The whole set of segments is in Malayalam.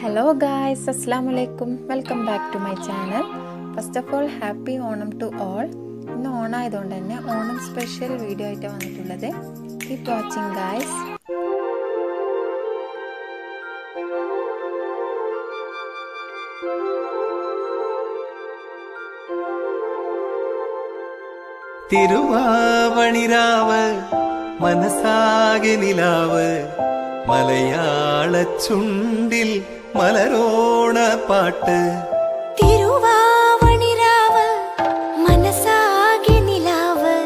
Hello guys, Assalamu alaikum. Welcome back to my channel. First of all, happy Onam to all. ഇന്ന് ഓണം ആയതുകൊണ്ട് തന്നെ ഓണം സ്പെഷ്യൽ വീഡിയോ ആയിട്ട് വന്നിട്ടുള്ളത്. Keep watching guys. തിരുവാവണിരാവ് മനസാകെ നിലാവ് മലയാള ചുണ്ടിൽ മലരോണ പാട്ട് തിരുവാവണിരാവ് മനസാകെ നിലാവ്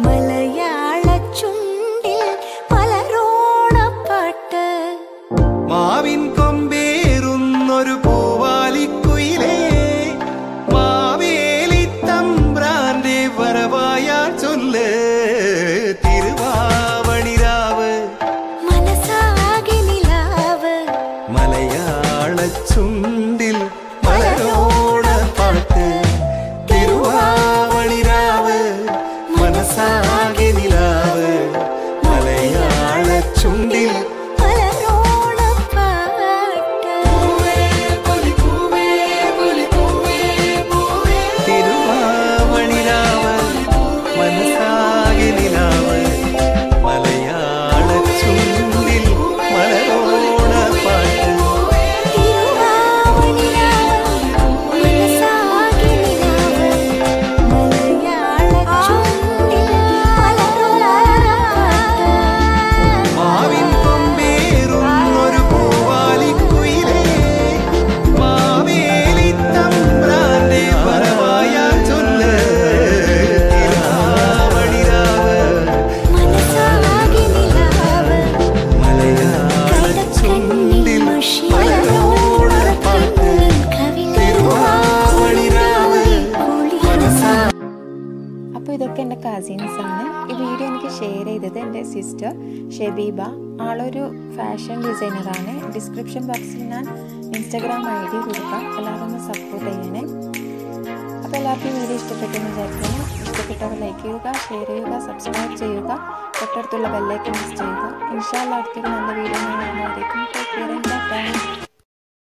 മലയാള ചുണ്ടിൽ മലരോണ പാട്ട് മാവിൻ കൊമ്പേറുന്നൊരു പൂവാലിക്കുയിലേ മാവേലി തമ്പ്രാന്റെ വരവായ ചൊല്ല് തിരുവാവണിരാവ് മനസാകെ നിലാവ് മലയാള ചുണ്ടിൽ മലരോണ പാട്ട് തിരുവാവണിരാവ് മനസാകെ നിലാവ് മലയാള ചുണ്ടിൽ മലരോണ പാട്ട് തിരുവാവണിരാവ് മനസാകെ നിലാവ് മലയാള ചുണ്ടിൽ മലരോണ പാട്ട് തിരുവാവണിരാവ് മനസാകെ നിലാവ് മലയാള ചുണ്ടിൽ മലരോണ പാട്ട് മാവിൻ കൊമ്പേറുന്നൊരു പൂവാലിക്കുയിലേ മാവേലി തമ്പ്രാന്റെ വരവായ ചൊല്ല് തിരുവാവണിരാവ് മനസാകെ നിലാവ് മലയാള ചുണ്ടിൽ മലരോണ പാട്ട് തിരുവാവണിരാവ് മനസാ അപ്പോൾ ഇതൊക്കെ എൻ്റെ കസിൻസ് ആണ്. ഈ വീഡിയോ എനിക്ക് ഷെയർ ചെയ്തത് എൻ്റെ സിസ്റ്റർ ഷെബീബ. ആളൊരു ഫാഷൻ ഡിസൈനറാണ്. ഡിസ്ക്രിപ്ഷൻ ബോക്സിൽ ഞാൻ ഇൻസ്റ്റാഗ്രാം ID കൊടുക്കാം, എല്ലാവരും ഒന്ന് സപ്പോർട്ട് ചെയ്യണേ. അപ്പോൾ എല്ലാവർക്കും വീഡിയോ ഇഷ്ടപ്പെട്ടെന്ന് വിചാരിക്കുന്നു. ഇഷ്ടപ്പെട്ടവർ ലൈക്ക് ചെയ്യുക, ഷെയർ ചെയ്യുക, സബ്സ്ക്രൈബ് ചെയ്യുക, തൊട്ടടുത്തുള്ള ബെല്ലൈക്കൺ പ്രസ് ചെയ്യുക. ഇൻഷാ അല്ലാഹ് അടുത്തൊരു നല്ല വീഡിയോ വരുന്നതായിരിക്കും.